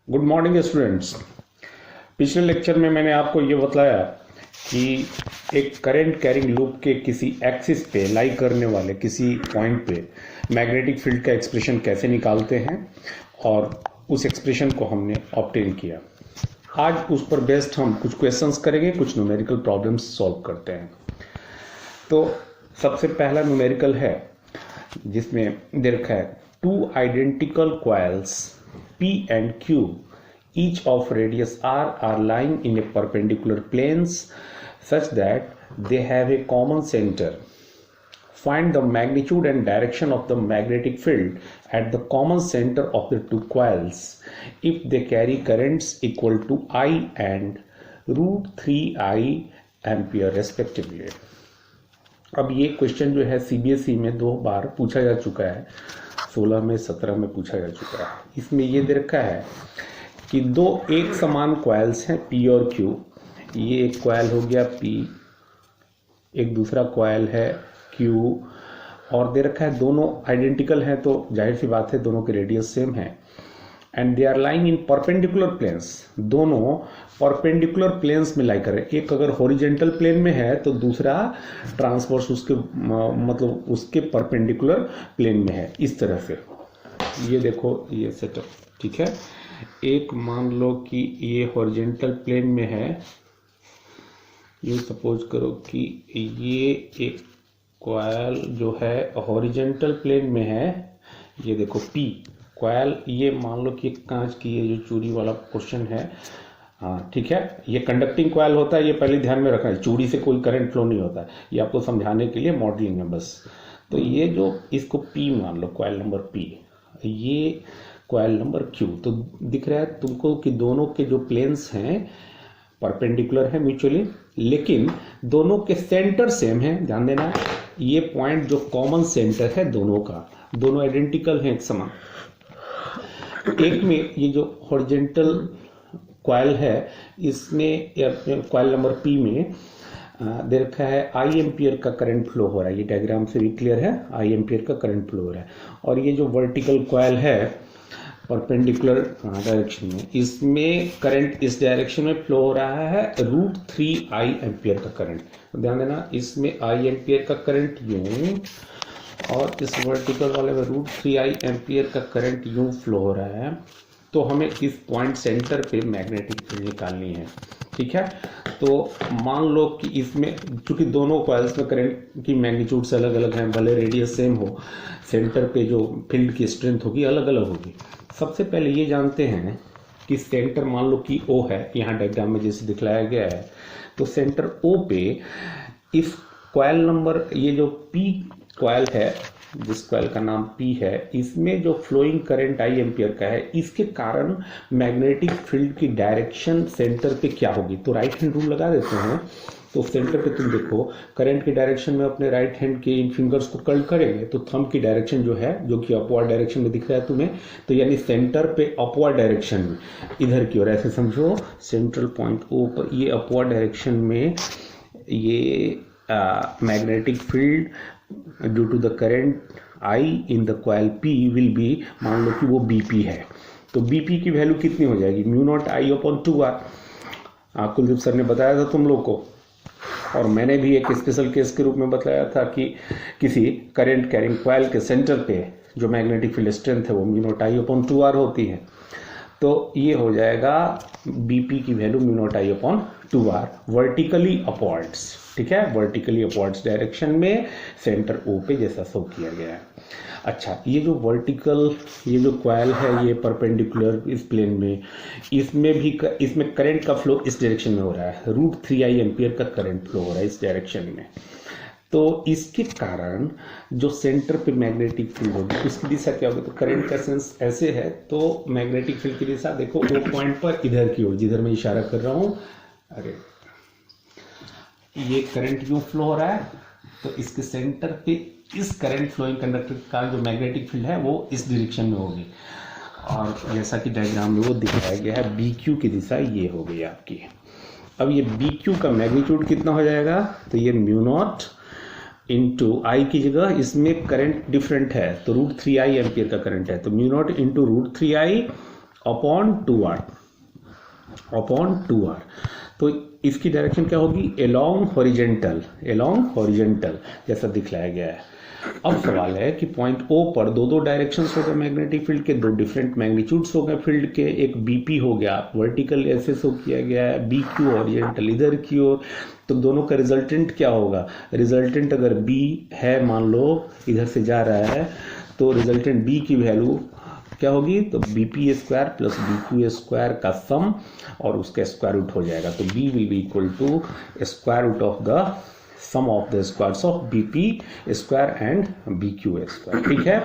Good morning students. पिछले lecture में मैंने आपको ये बताया कि एक करंट कैरिंग लूप के किसी एक्सिस पे लाई करने वाले किसी पॉइंट पे मैग्नेटिक फील्ड का एक्सप्रेशन कैसे निकालते हैं और उस एक्सप्रेशन को हमने ऑब्टेन किया। आज उस पर बेस्ड हम कुछ क्वेश्चंस करेंगे, कुछ न्यूमेरिकल प्रॉब्लम्स सॉल्व करते हैं। तो सबसे पहला न्यूमेरिकल है जिसमें दे रखा है two identical coils P and Q, each of radius R, are lying in a perpendicular planes such that they have a common center. Find the magnitude and direction of the magnetic field at the common center of the two coils if they carry currents equal to I and √3I ampere respectively. अब ये question जो है CBSE में 2 बार पूछा जा चुका है, 16 में 17 में पूछा जा चुका है। इसमें ये दे रखा है कि दो एक समान कॉइल्स हैं P और Q। ये एक कॉइल हो गया P, एक दूसरा कॉइल है Q, और दे रखा है दोनों आइडेंटिकल हैं, तो जाहिर सी बात है दोनों के रेडियस सेम है। And they are lying in perpendicular planes, दोनों परपेंडिकुलर प्लेन्स में लाई कर रहे हैं। एक अगर हॉरिजेंटल प्लेन में है तो दूसरा ट्रांसवर्स उसके मतलब उसके परपेंडिकुलर प्लेन में है। इस तरह से ये देखो ये सेटअप, ठीक है। एक मान लो कि ये हॉरिजेंटल प्लेन में है, ये सपोज करो कि ये एक कॉइल जो है हॉरिजेंटल प्लेन में है। ये देखो P कॉइल, ये मान लो कि कांच की ये जो चूड़ी वाला पोर्शन है, हाँ ठीक है, ये कंडक्टिंग कॉइल होता है। ये पहले ध्यान में रखना है, चूड़ी से कोई करंट फ्लो नहीं होता है, ये आपको समझाने के लिए मॉडलिंग है बस। तो ये जो इसको P मान लो, कॉइल नंबर P, ये कॉइल नंबर Q। तो दिख रहा है तुमको कि दोनों के जो प्लेन्स हैं परपेंडिकुलर है म्यूचुअली, लेकिन दोनों के सेंटर सेम है। ध्यान देना, ये पॉइंट जो कॉमन सेंटर है दोनों का, दोनों आइडेंटिकल हैं, एक समान। एक में ये जो हॉरिजेंटल कॉइल है, इसमें कॉइल नंबर P में दे रखा है I एम्पियर का करंट फ्लो हो रहा है। ये डायग्राम से भी क्लियर है, I एम्पियर का करंट फ्लो हो रहा है। और ये जो वर्टिकल कॉइल है परपेंडिकुलर डायरेक्शन में, इसमें करंट इस डायरेक्शन में फ्लो हो रहा है √3I एम्पियर का करंट। तो ध्यान देना, इसमें I एम्पियर का करंट यूं, और इस वर्टिकल वाले में √3I एम्पियर का करंट यूं फ्लो हो रहा है। तो हमें इस पॉइंट सेंटर पे मैग्नेटिक फील्ड निकालनी है, ठीक है। तो मान लो कि इसमें चूंकि दोनों कॉइल्स में करंट की मैग्नीट्यूड से अलग अलग हैं, भले रेडियस सेम हो, सेंटर पे जो फील्ड की स्ट्रेंथ होगी अलग अलग होगी। सबसे पहले ये जानते हैं कि सेंटर मान लो कि O है, यहाँ डायग्राम में जैसे दिखलाया गया है। तो सेंटर O पे इस कॉइल नंबर, ये जो P कॉइल है, जिस कॉइल का नाम P है, इसमें जो फ्लोइंग करंट I एम्पियर का है, इसके कारण मैग्नेटिक फील्ड की डायरेक्शन सेंटर पे क्या होगी। तो राइट हैंड रूल लगा देते हैं। तो सेंटर पे तुम देखो करंट की डायरेक्शन में अपने राइट हैंड के इन फिंगर्स को कर्ल करेंगे तो थंब की डायरेक्शन जो है, जो कि अपवर्ड डायरेक्शन में दिख रहा है तुम्हें, तो यानी सेंटर पे अपवर्ड डायरेक्शन में इधर की ओर, ऐसे समझो सेंट्रल पॉइंट O पर ये अपवर्ड डायरेक्शन में ये magnetic field due to the current I in the coil P will be, मान लो कि वो BP है। तो BP की वैल्यू कितनी हो जाएगी, μ0I/2R। कुलदीप सर ने बताया था तुम लोग को, और मैंने भी एक स्पेशल केस के रूप में बताया था कि किसी करंट कैरिंग कॉइल के सेंटर पे जो मैग्नेटिक फील्ड स्ट्रेंथ है वो μ0I/2R होती है। तो ये हो जाएगा BP की वैल्यू μ0I/2R वर्टिकली अपवर्ड्स, ठीक है, वर्टिकली अपवर्ड्स डायरेक्शन में सेंटर O पे जैसा शो किया गया है। अच्छा, ये जो वर्टिकल ये जो कॉइल है, ये परपेंडिकुलर इस प्लेन में, इसमें करंट का फ्लो इस डायरेक्शन में हो रहा है, √3I एम्पियर का करंट फ्लो हो रहा है इस डायरेक्शन में। तो इसके कारण जो सेंटर पे मैग्नेटिक फील्ड होगी उसकी दिशा क्या होगी, तो करंट का सेंस ऐसे है, तो मैग्नेटिक फील्ड की दिशा देखो O पॉइंट पर इधर की ओर, जिधर मैं इशारा कर रहा हूँ। अरे ये करंट यूं फ्लो हो रहा है, तो इसके सेंटर पे इस करंट फ्लोइंग कंडक्टर का जो मैग्नेटिक फील्ड है वो इस डायरेक्शन में होगी। और जैसा कि डायग्राम में वो दिखाया गया है, BQ की दिशा ये हो गई आपकी। अब ये BQ का मैग्नीट्यूड कितना हो जाएगा, तो ये μ0 इंटू I की जगह इसमें करंट डिफरेंट है, तो √3I एम्पियर का करंट है, तो μ0 into √3I upon 2r, upon 2r। तो इसकी डायरेक्शन क्या होगी, एलोंग हॉरिजेंटल, एलोंग हॉरिजेंटल जैसा दिखलाया गया है। अब सवाल है कि पॉइंट O पर दो दो डायरेक्शंस हो गए मैग्नेटिक फील्ड के, दो डिफरेंट मैग्नीट्यूड्स हो गए फील्ड के, एक BP हो गया, वर्टिकल एसएसओ किया गया है, BQ हॉरिजेंटल इधर की ओर। तो दोनों का रिजल्टेंट क्या होगा, रिजल्टेंट अगर B है, मान लो इधर से जा रहा है, तो रिजल्टेंट B की वैल्यू क्या होगी, तो BP square plus BQ square का सम और उसका स्क्वायर रूट हो जाएगा। तो B will be equal to square root of the sum of the squares of BP square and BQ square. ठीक है,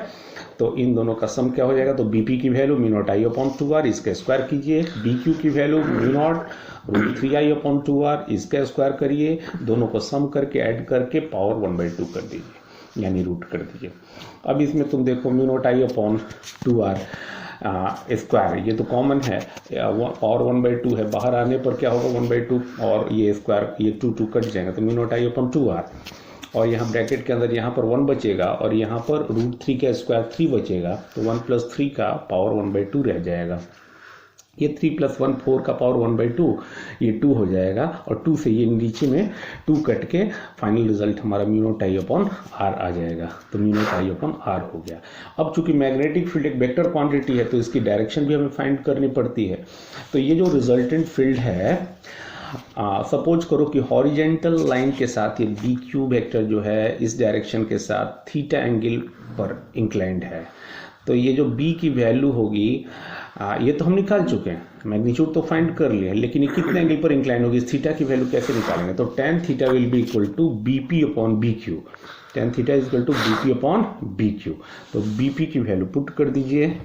तो इन दोनों का सम क्या हो जाएगा, तो BP की value mu naught I upon 2r, इसका स्क्वायर कीजिए, BQ की value mu naught root 3i upon 2r, इसका स्क्वायर करिए, दोनों को सम करके ऐड करके पावर 1/2 कर दीजिए, यानी रूट कर दीजिए। अब इसमें तुम देखो mu naught I upon 2r square, ये तो कॉमन है, पावर 1/2 है, बाहर आने पर क्या होगा 1/2, और ये स्क्वायर ये 2 कट जाएगा, तो mu naught I upon 2r, और यहाँ ब्रैकेट के अंदर यहाँ पर 1 बचेगा और यहाँ पर रूट 3 का स्क्वायर 3 बचेगा, तो 1 + 3 का पावर 1/2 रह जाएगा। ये 3 + 1 4 का पावर 1/2, ये 2 हो जाएगा, और 2 से ये नीचे में 2 कट के फाइनल रिजल्ट हमारा mu naught I upon r आ जाएगा। तो mu naught I upon r हो गया। अब चूंकि मैग्नेटिक फील्ड एक वेक्टर क्वांटिटी है, तो इसकी डायरेक्शन भी हमें फाइंड करनी पड़ती है। तो ये जो रिजल्टेंट फील्ड है, सपोज करो कि हॉरिजेंटल लाइन के साथ ये BQ वेक्टर जो है इस डायरेक्शन के साथ थीटा एंगल पर इंक्लाइंड है। तो ये जो B की वैल्यू होगी, ये तो हम निकाल चुके हैं, मैग्नीट्यूड तो फाइंड कर लिया, लेकिन ये कितने एंगल पर इंक्लाइन होगी, इस थीटा की वैल्यू कैसे निकालेंगे, तो tan theta will be equal to BP upon BQ, tan theta is equal to BP upon BQ। तो BP की वैल्यू पुट कर दीजिए,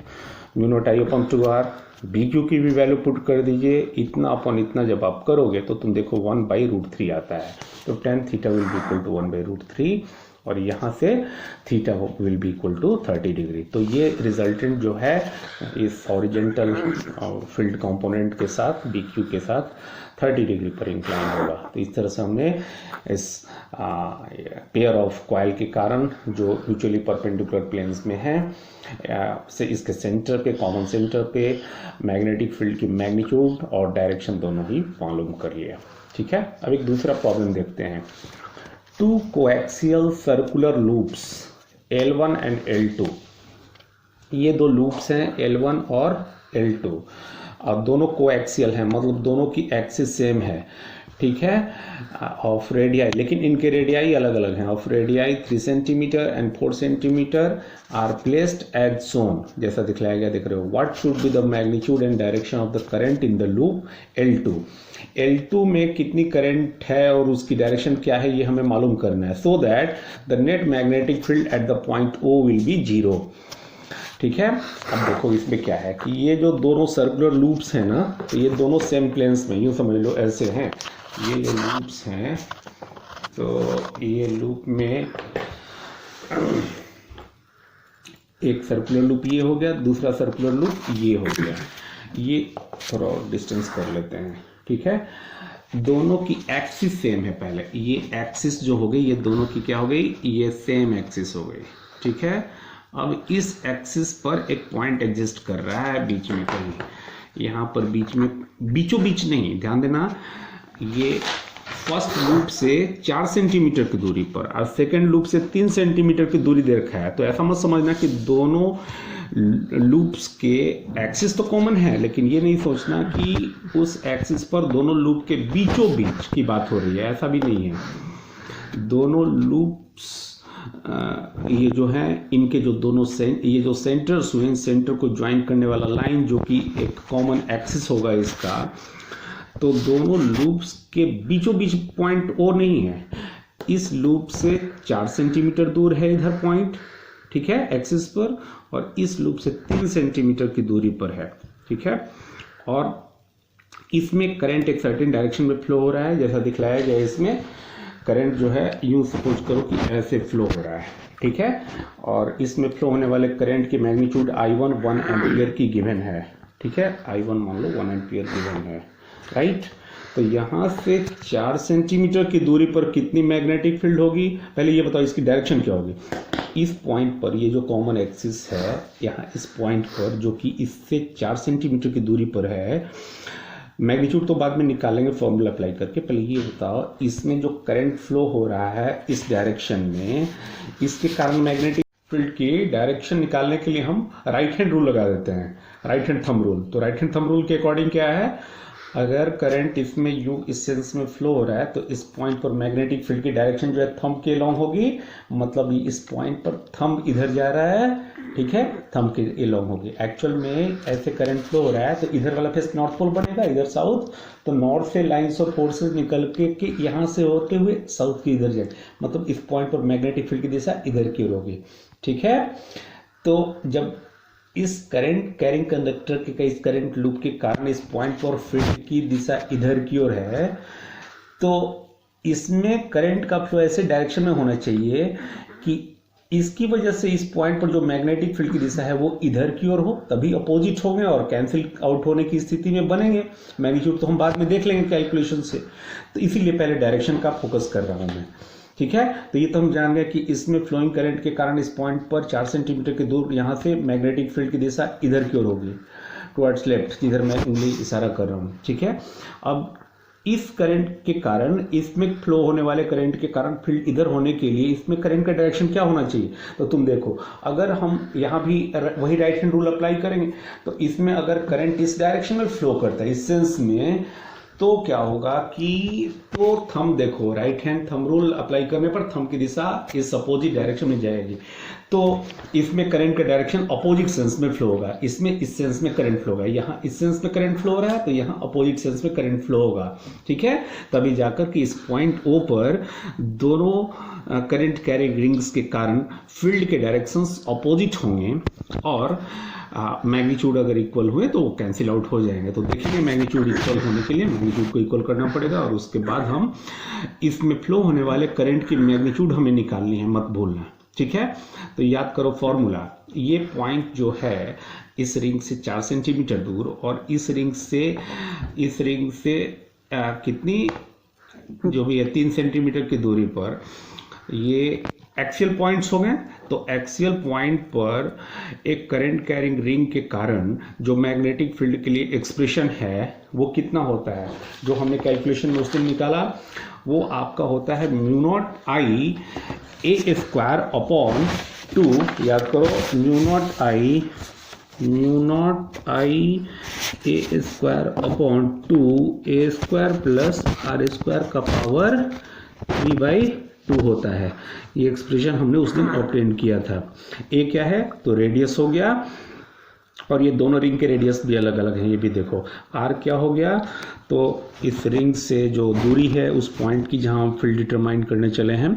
mu naught I upon 2r, BQ की भी वैल्यू पुट कर दीजिए, इतना अपॉन इतना जब आप करोगे तो तुम देखो 1/√3 आता है। तो tan theta will be equal to 1/√3, और यहाँ से theta will be equal to 30 degree. तो ये रिजल्टेंट जो है इस हॉरिजेंटल फील्ड कंपोनेंट के साथ BQ के साथ 30 डिग्री पर इंक्लाइन होगा। तो इस तरह से हमने इस पेयर ऑफ कॉइल के कारण जो म्यूचुअली परपेंडिकुलर प्लेन्स में है, से इसके सेंटर पे, कॉमन सेंटर पे मैग्नेटिक फील्ड की मैग्नीट्यूड और डायरेक्शन दोनों ही मालूम कर लिया। ठीक है, अब एक दूसरा प्रॉब्लम देखते हैं। 2 coaxial circular loops L1 and L2, ये दो लूप्स हैं L1 और L2, और दोनों कोएक्सियल हैं, मतलब दोनों की एक्सिस सेम है। ठीक है, ऑफ रेडियाई, लेकिन इनके रेडियाई अलग अलग हैं। Of radii 3 centimetre and 4 centimetre are placed as shown, जैसा दिखलाया गया, देख रहे हो। What should be the magnitude and direction of the current in the loop L2। L2 में कितनी करंट है और उसकी डायरेक्शन क्या है, ये हमें मालूम करना है, so that the net magnetic field at the point O will be 0। ठीक है, अब देखो इसमें क्या है कि ये जो दोनों सर्कुलर लूप्स हैं ना, तो ये दोनों सेम प्लेन्स में, यूँ समझ लो ऐसे हैं, ये जो लूप्स हैं, तो ये लूप में एक सर्कुलर लूप ये हो गया, दूसरा सर्कुलर लूप ये हो गया। ये थोड़ा और डिस्टेंस कर लेते हैं। ठीक है, दोनों की एक्सिस सेम है। पहले ये एक्सिस जो हो गई, ये दोनों की क्या हो गई, ये सेम एक्सिस हो गई। ठीक है, अब इस एक्सिस पर एक पॉइंट एग्जिस्ट कर रहा है बीच में कहीं, यहाँ पर बीच में, बीचों बीच नहीं, ध्यान देना, ये फर्स्ट लूप से 4 सेंटीमीटर की दूरी पर और सेकंड लूप से 3 सेंटीमीटर की दूरी दे रखा है। तो ऐसा मत समझना कि दोनों लूप्स के एक्सिस तो कॉमन है, लेकिन ये नहीं सोचना कि उस एक्सिस पर दोनों लूप के बीचों बीच की बात हो रही है, ऐसा भी नहीं है। दोनों लूप्स ये जो है, इनके जो दोनों ये जो सेंटर्स हुए, सेंटर को ज्वाइन करने वाला लाइन जो कि एक कॉमन एक्सिस होगा इसका, तो दोनों लूप्स के बीचों बीच पॉइंट O नहीं है। इस लूप से 4 सेंटीमीटर दूर है इधर पॉइंट, ठीक है, एक्सिस पर, और इस लूप से 3 सेंटीमीटर की दूरी पर है। ठीक है, और इसमें करंट एक सर्टेन डायरेक्शन में फ्लो हो रहा है, जैसा दिखलाया गया। इसमें करंट जो है यूं सपोज करो कि ऐसे फ्लो हो रहा है। ठीक है, और इसमें फ्लो होने वाले करंट की मैग्नीट्यूड I1 1 एम्पियर की गिवन है। ठीक है, I1 मान लो 1 एम्पियर गिवन है, राइट। तो यहाँ से 4 सेंटीमीटर की दूरी पर कितनी मैग्नेटिक फील्ड होगी, पहले ये बताओ, इसकी डायरेक्शन क्या होगी। इस पॉइंट पर ये जो कॉमन एक्सिस है यहाँ इस पॉइंट पर जो कि इससे 4 सेंटीमीटर की दूरी पर है, मैग्नीट्यूड तो बाद में निकालेंगे फॉर्मूला अप्लाई करके, पहले ये बताओ इसमें जो करंट फ्लो हो रहा है इस डायरेक्शन में, इसके कारण मैग्नेटिक फील्ड की डायरेक्शन निकालने के लिए हम राइट हैंड रूल लगा देते हैं, राइट हैंड थंब रूल। तो राइट हैंड थंब रूल के अकॉर्डिंग क्या है, अगर करंट इसमें यू इस सेंस में फ्लो हो रहा है तो इस पॉइंट पर मैग्नेटिक फील्ड की डायरेक्शन जो है थंब के अलोंग होगी, मतलब इस पॉइंट पर थंब इधर जा रहा है, ठीक है, थंब के अलोंग होगी। एक्चुअल में ऐसे करंट फ्लो हो रहा है तो इधर वाला फेस नॉर्थ पोल बनेगा, इधर साउथ, तो नॉर्थ से लाइंस और फोर्सेस निकल के यहाँ से होते हुए साउथ की इधर जाए, मतलब इस पॉइंट पर मैग्नेटिक फील्ड की दिशा इधर की ओर होगी, ठीक है। तो जब इस करंट कैरिंग कंडक्टर के इस करंट लूप के कारण इस पॉइंट पर फील्ड की दिशा इधर की ओर है, तो इसमें करंट का फ्लो ऐसे डायरेक्शन में होना चाहिए कि इसकी वजह से इस पॉइंट पर जो मैग्नेटिक फील्ड की दिशा है वो इधर की ओर हो, तभी अपोजिट होंगे और कैंसिल आउट होने की स्थिति में बनेंगे। मैग्नीट्यूड तो हम बाद में देख लेंगे कैलकुलेशन से, तो इसीलिए पहले डायरेक्शन का फोकस कर रहा हूं मैं, ठीक है। तो ये तो हम जान गए कि इसमें फ्लोइंग करंट के कारण इस पॉइंट पर 4 सेंटीमीटर की दूर यहाँ से मैग्नेटिक फील्ड की दिशा इधर की ओर होगी, टुवर्ड्स लेफ्ट, जिधर मैं उंगली इशारा कर रहा हूँ, ठीक है। अब इस करंट के कारण, इसमें फ्लो होने वाले करंट के कारण फील्ड इधर होने के लिए इसमें करंट का डायरेक्शन क्या होना चाहिए, तो तुम देखो अगर हम यहाँ भी वही राइट हैंड रूल अप्लाई करेंगे तो इसमें अगर करंट इस डायरेक्शन में फ्लो करता है इस सेंस में, तो क्या होगा कि तो थंब देखो, right hand thumb rule apply करने पर थंब की दिशा इस अपोजिट डायरेक्शन में जाएगी, तो इसमें करंट का डायरेक्शन अपोजिट सेंस में फ्लो होगा, इसमें इस सेंस में करंट फ्लो होगा, यहाँ इस सेंस में करंट फ्लो हो रहा है तो यहाँ अपोजिट सेंस में करंट फ्लो होगा, ठीक है। तभी जाकर कि इस पॉइंट ओ पर दोनों करंट कैरिंग रिंग्स के कारण फील्ड के डायरेक्शंस अपोजिट होंगे और मैग्नीट्यूड अगर इक्वल हुए तो वो कैंसिल आउट हो जाएंगे। तो देखेंगे मैग्नीट्यूड इक्वल होने के लिए मैग्नीट्यूड को इक्वल करना पड़ेगा और उसके बाद हम इसमें फ्लो होने वाले करंट की मैग्नीट्यूड हमें निकालनी है, मत भूलना, ठीक है। तो याद करो फॉर्मूला, ये पॉइंट जो है इस रिंग से 4 सेंटीमीटर दूर और इस रिंग से कितनी जो भी है 3 सेंटीमीटर की दूरी पर, ये एक्सियल पॉइंट्स हो गए। तो एक्सियल पॉइंट पर एक करंट कैरिंग रिंग के कारण जो मैग्नेटिक फील्ड के लिए एक्सप्रेशन है वो कितना होता है, जो हमने कैलकुलेशन में उस दिन निकाला, वो आपका होता है mu naught I A square upon 2, याद करो mu naught I A square upon 2 A square plus R square का पावर 3/2 होता है। ये एक्सप्रेशन हमने उस दिन ऑब्टेन किया था। ए क्या है, तो रेडियस हो गया, और ये दोनों रिंग के रेडियस भी अलग अलग हैं, ये भी देखो। आर क्या हो गया, तो इस रिंग से जो दूरी है उस पॉइंट की जहां हम फील्ड डिटरमाइन करने चले हैं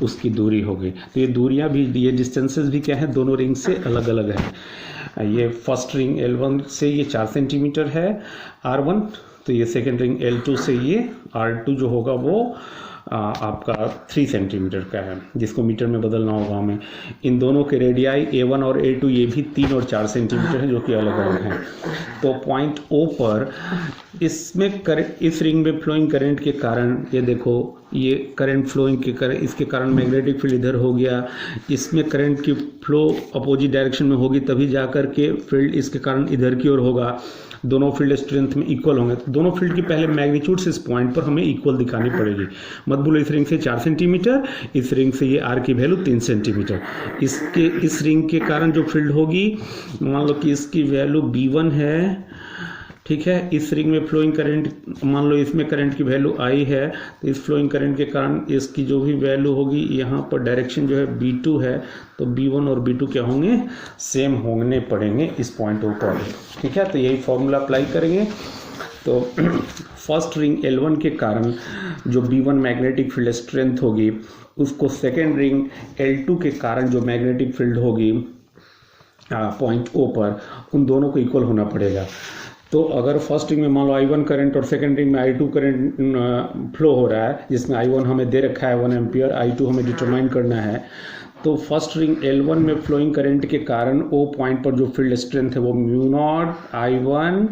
उसकी दूरी हो गई। तो ये दूरियां भी, ये डिस्टेंसेस भी क्या है, दोनों रिंग से अलग अलग है। ये फर्स्ट रिंग L1 से ये 4 सेंटीमीटर है R1, तो ये सेकेंड रिंग L2 से ये R2 जो होगा वो आपका 3 सेंटीमीटर का है, जिसको मीटर में बदलना होगा हमें। इन दोनों के रेडियाई A1 और A2 ये भी 3 और 4 सेंटीमीटर हैं, जो कि अलग अलग हैं। तो पॉइंट O पर इसमें इस रिंग में फ्लोइंग करंट के कारण, ये देखो ये करंट फ्लोइंग के कारण, इसके कारण मैग्नेटिक फील्ड इधर हो गया, इसमें करंट की फ्लो अपोजिट डायरेक्शन में होगी, तभी जाकर के फील्ड इसके कारण इधर की ओर होगा। दोनों फील्ड स्ट्रेंथ में इक्वल होंगे, तो दोनों फील्ड की पहले मैग्नीट्यूड से इस पॉइंट पर हमें इक्वल दिखानी पड़ेगी। मत भूलो इस रिंग से 4 सेंटीमीटर, इस रिंग से ये आर की वैल्यू 3 सेंटीमीटर। इस रिंग के कारण जो फील्ड होगी, मान लो कि इसकी वैल्यू B1 है, ठीक है। इस रिंग में फ्लोइंग करंट, मान लो इसमें करंट की वैल्यू I है, तो इस फ्लोइंग करंट के कारण इसकी जो भी वैल्यू होगी, यहाँ पर डायरेक्शन जो है B2 है, तो B1 और B2 क्या होंगे, सेम होने पड़ेंगे इस पॉइंट पर, ठीक है। तो यही फॉर्मूला अप्लाई करेंगे। तो फर्स्ट रिंग L1 के कारण जो B1 मैग्नेटिक फील्ड स्ट्रेंथ होगी, उसको सेकेंड रिंग L2 के कारण जो मैग्नेटिक फील्ड होगी पॉइंट O पर, उन दोनों को इक्वल होना पड़ेगा। तो अगर फर्स्ट रिंग में मान लो I1 करंट और सेकेंड रिंग में I2 करंट फ्लो हो रहा है, जिसमें I1 हमें दे रखा है 1 एम्पियर, I2 हमें डिटरमाइन करना है, तो फर्स्ट रिंग L1 में फ्लोइंग करंट के कारण O पॉइंट पर जो फील्ड स्ट्रेंथ है वो म्यू नॉट I1,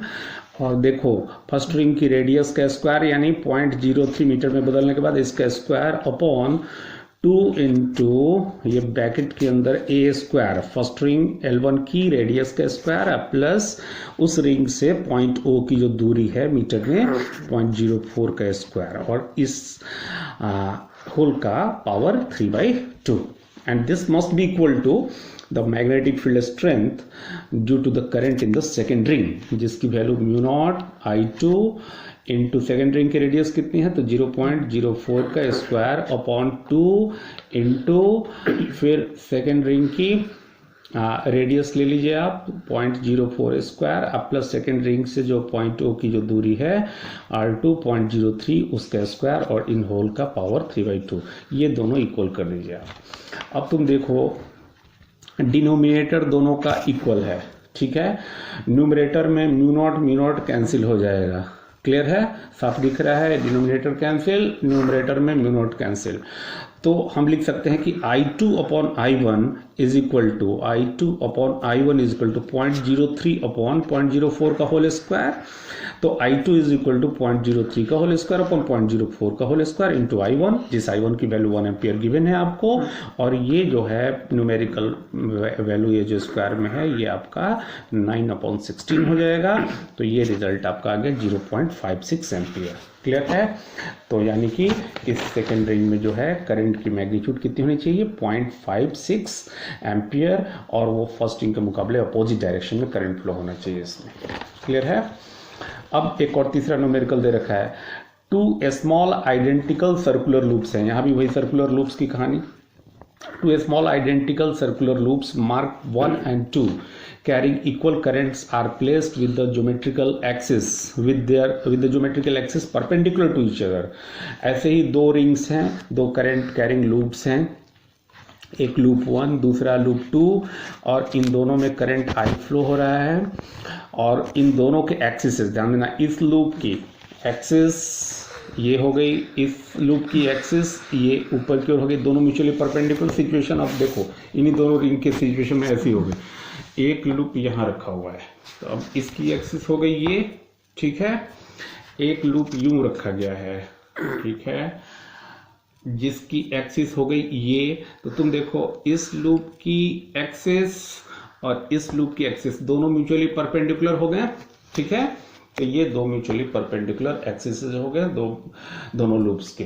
और देखो फर्स्ट रिंग की रेडियस का स्क्वायर यानी 0.03 मीटर में बदलने के बाद इसका स्क्वायर अपॉन 2 इंटू ये ब्रैकेट के अंदर ए स्क्वायर, फर्स्ट रिंग L1 की रेडियस का स्क्वायर प्लस उस रिंग से पॉइंट O की जो दूरी है मीटर में 0.04 का स्क्वायर, और इस होल का power 3/2, and this must be equal to the magnetic field strength due to the current in the second ring, जिसकी value mu naught I2 into second ring की रेडियस कितनी है तो 0.04 का स्क्वायर अपॉन 2 इंटू फिर second ring की radius ले लीजिए आप 0.04 स्क्वायर अब प्लस सेकेंड रिंग से जो पॉइंट O की जो दूरी है R2 0.03 उसका स्क्वायर और इन होल का पावर 3/2, ये दोनों इक्वल कर दीजिए आप। अब तुम देखो डिनोमिनेटर दोनों का इक्वल है, ठीक है। न्यूमरेटर में म्यू नॉट कैंसिल हो जाएगा, क्लियर है, साफ दिख रहा है, डिनोमिनेटर कैंसिल, न्यूमरेटर में म्यू नॉट कैंसिल। तो हम लिख सकते हैं कि I2 अपॉन I1 is equal to 0.03 upon 0.04 का होल स्क्वायर, तो I2 इज इक्वल टू 0.03 का होल स्क्वायर अपॉन 0.04 का होल स्क्वायर इंटू I1, जिस I1 की वैल्यू 1 एम्पियर गिवन है आपको, और ये जो है न्यूमेरिकल वैल्यू ये जो स्क्वायर में है ये आपका 9/16 हो जाएगा, तो ये रिजल्ट आपका आ गया 0.56 एम्पियर, क्लियर है। तो यानी कि इस सेकेंड रिंग में जो है करंट की मैग्नीट्यूड कितनी होनी चाहिए 0.56 एम्पियर, और वो फर्स्ट रिंग के मुकाबले अपोजिट डायरेक्शन में करंट फ्लो होना चाहिए इसमें, क्लियर है। अब एक और तीसरा न्यूमेरिकल दे रखा है, 2 स्मॉल आइडेंटिकल सर्कुलर लूप्स हैं, यहाँ भी वही सर्कुलर लूप्स की कहानी। 2 small identical circular loops marked 1 and 2 carrying equal currents are placed with the geometrical axis perpendicular to each other। ऐसे ही दो रिंग्स हैं, दो करंट कैरिंग लूप्स हैं, एक लूप 1 दूसरा लूप 2, और इन दोनों में करंट I फ्लो हो रहा है, और इन दोनों के एक्सिस ध्यान देना, इस लूप की एक्सिस ये हो गई, इस लूप की एक्सिस ये ऊपर की ओर हो गई, दोनों म्यूचुअली परपेंडिकुलर सिचुएशन। अब देखो इन्हीं दोनों रिंग के सिचुएशन में ऐसी हो गई, एक लूप यहाँ रखा हुआ है तो अब इसकी एक्सिस हो गई ये, ठीक है, एक लूप यूं रखा गया है, ठीक है, जिसकी एक्सिस हो गई ये, तो तुम देखो इस लूप की एक्सिस और इस लूप की एक्सिस दोनों म्यूचुअली परपेंडिकुलर हो गए, ठीक है, तो ये दो म्यूचुअली परपेंडिकुलर एक्सिस हो गए दोनों लूप्स के।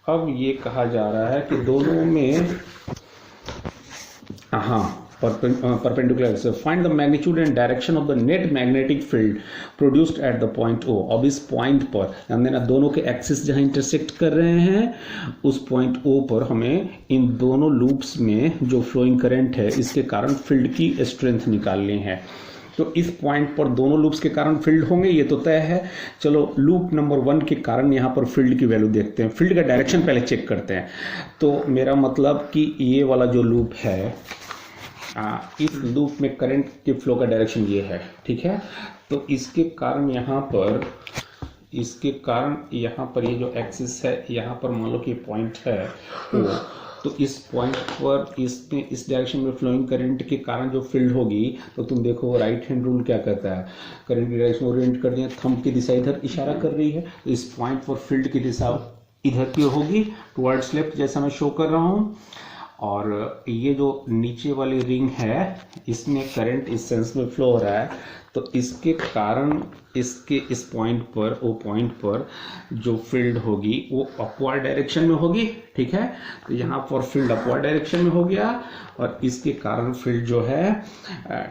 अब ये कहा जा रहा है कि दोनों में perpendicular axis, find the magnitude and direction of the net magnetic field produced at the point O। अब इस पॉइंट पर ध्यान देना, दोनों के एक्सिस जहां इंटरसेक्ट कर रहे हैं उस पॉइंट O पर हमें इन दोनों लूप्स में जो फ्लोइंग करंट है इसके कारण फील्ड की स्ट्रेंथ निकालनी है। तो इस पॉइंट पर दोनों लूप्स के कारण फील्ड होंगे, ये तो तय है। चलो लूप नंबर 1 के कारण यहाँ पर फील्ड की वैल्यू देखते हैं, फील्ड का डायरेक्शन पहले चेक करते हैं। तो मेरा मतलब कि ये वाला जो लूप है, इस लूप में करंट के फ्लो का डायरेक्शन ये है, ठीक है, तो इसके कारण यहाँ पर ये जो एक्सिस है यहाँ पर मान लो कि पॉइंट है O, तो इस पॉइंट पर इसमें इस डायरेक्शन में फ्लोइंग करंट के कारण जो फील्ड होगी, तो तुम देखो राइट हैंड रूल क्या कहता है, करंट की डायरेक्शन ओरिएंट कर दिया, थंब की दिशा इधर इशारा कर रही है, तो इस पॉइंट पर फील्ड की दिशा इधर की होगी टुवर्ड्स लेफ्ट, जैसा मैं शो कर रहा हूँ। और ये जो नीचे वाली रिंग है इसमें करंट इस सेंस में फ्लो हो रहा है, तो इसके कारण इसके इस पॉइंट पर वो पॉइंट पर जो फील्ड होगी वो अपवर्ड डायरेक्शन में होगी, ठीक है, तो यहाँ पर फील्ड अपवर्ड डायरेक्शन में हो गया और इसके कारण फील्ड जो है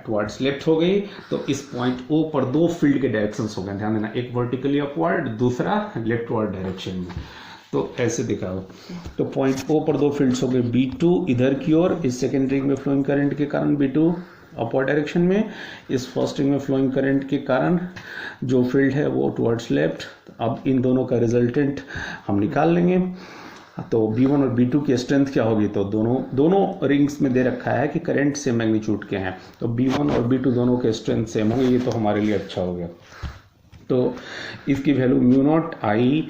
टुवर्ड्स लेफ्ट हो गई। तो इस पॉइंट O पर दो फील्ड के डायरेक्शंस हो गए, ध्यान देना, एक वर्टिकली अपवर्ड, दूसरा लेफ्टवर्ड डायरेक्शन में। तो ऐसे दिखाओ, तो पॉइंट O पर दो फील्ड्स हो गए, B2 इधर की ओर इस सेकेंड रिंग में फ्लोइंग करंट के कारण B2 अपवर्ड डायरेक्शन में, इस फर्स्ट रिंग में फ्लोइंग करंट के कारण जो फील्ड है वो टुवर्ड्स लेफ्ट। अब इन दोनों का रिजल्टेंट हम निकाल लेंगे, तो B1 और B2 की स्ट्रेंथ क्या होगी, तो दोनों रिंग्स में दे रखा है कि करंट सेम मैग्नीट्यूड के हैं, तो B1 और B2 दोनों के स्ट्रेंथ सेम होंगे, ये तो हमारे लिए अच्छा हो गया। तो इसकी वैल्यू म्यू नॉट I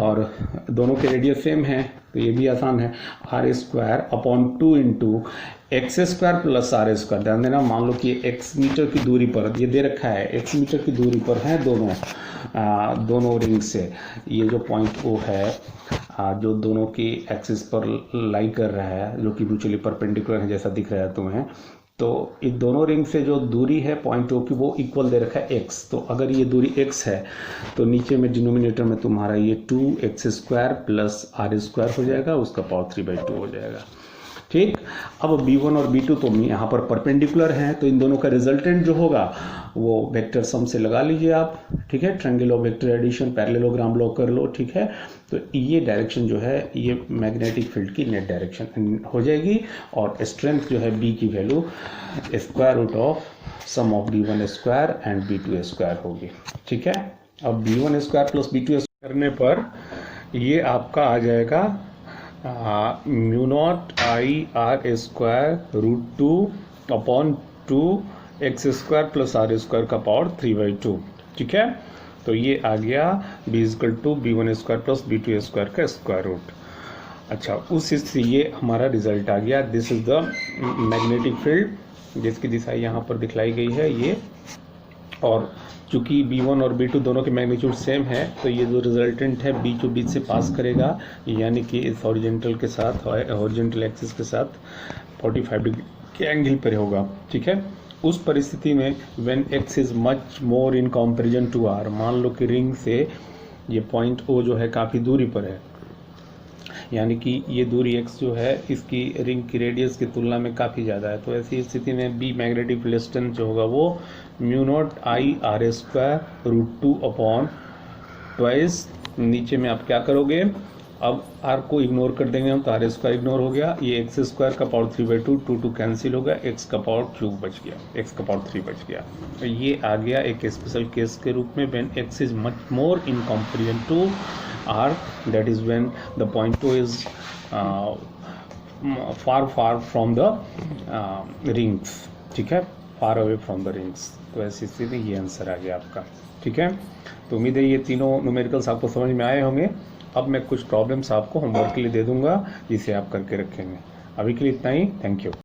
और दोनों के रेडियस सेम है, तो ये भी आसान है, R square upon 2 into x square plus R square. ध्यान देना, मान लो कि x मीटर की दूरी पर ये दे रखा है, x मीटर की दूरी पर है दोनों रिंग से, ये जो पॉइंट O है जो दोनों की एक्सिस पर लाई कर रहा है, जो कि म्यूचुअली परपेंडिकुलर है जैसा दिख रहा है तुम्हें। तो इन दोनों रिंग से जो दूरी है पॉइंट ओ की वो इक्वल दे रखा है x। तो अगर ये दूरी x है तो नीचे में डिनोमिनेटर में तुम्हारा ये 2x² प्लस r² हो जाएगा, उसका पावर 3/2 हो जाएगा। ठीक, अब b1 और b2 तो यहाँ पर परपेंडिकुलर हैं, तो इन दोनों का रिजल्टेंट जो होगा वो वेक्टर सम से लगा लीजिए आप। ठीक है, triangle of vector addition, parallelogram law कर लो। ठीक है, तो ये डायरेक्शन जो है ये मैग्नेटिक फील्ड की नेट डायरेक्शन हो जाएगी, और स्ट्रेंथ जो है b की value √of sum of b1² and b2² होगी। ठीक है, अब b1² प्लस b2² करने पर ये आपका आ जाएगा μ0I r² √2/2x² plus r² का पावर 3/2। ठीक है, तो ये आ गया b = b1² प्लस b2² का स्क्वायर रूट। अच्छा, उस स्थिति ये हमारा रिजल्ट आ गया। This is the magnetic field जिसकी दिशा यहाँ पर दिखलाई गई है ये, और चूंकि b1 और b2 दोनों के मैग्नीट्यूड सेम है तो ये जो रिजल्टेंट है बीचों बीच से पास करेगा, यानी कि इस हॉरिजॉन्टल के साथ, हॉरिजॉन्टल एक्सिस के साथ 45 डिग्री के एंगल पर होगा। ठीक है, उस परिस्थिति में when x is much more in comparison to r, मान लो कि रिंग से ये पॉइंट O जो है काफ़ी दूरी पर है, यानी कि ये दूरी x जो है इसकी रिंग की रेडियस की तुलना में काफ़ी ज़्यादा है, तो ऐसी स्थिति में b मैग्नेटिक फील्ड स्ट्रेंथ जो होगा वो μ0I r² √2/2। नीचे में आप क्या करोगे, अब r को इग्नोर कर देंगे हम तो r² इग्नोर हो गया, ये x² का पावर 3/2, 2 कैंसिल हो गया, x का पावर 3 बच गया, x का पावर 3 बच गया। तो ये आ गया एक स्पेशल केस के रूप में, when x is much more in comparison to r, that is when the point O is far from the rings। ठीक है, far away from the rings। तो ऐसी स्थिति ये आंसर आ गया आपका। ठीक है, तो उम्मीद है ये तीनों न्यूमेरिकल्स आपको समझ में आए होंगे। अब मैं कुछ प्रॉब्लम्स आपको होमवर्क के लिए दे दूंगा जिसे आप करके रखेंगे। अभी के लिए इतना ही, थैंक यू।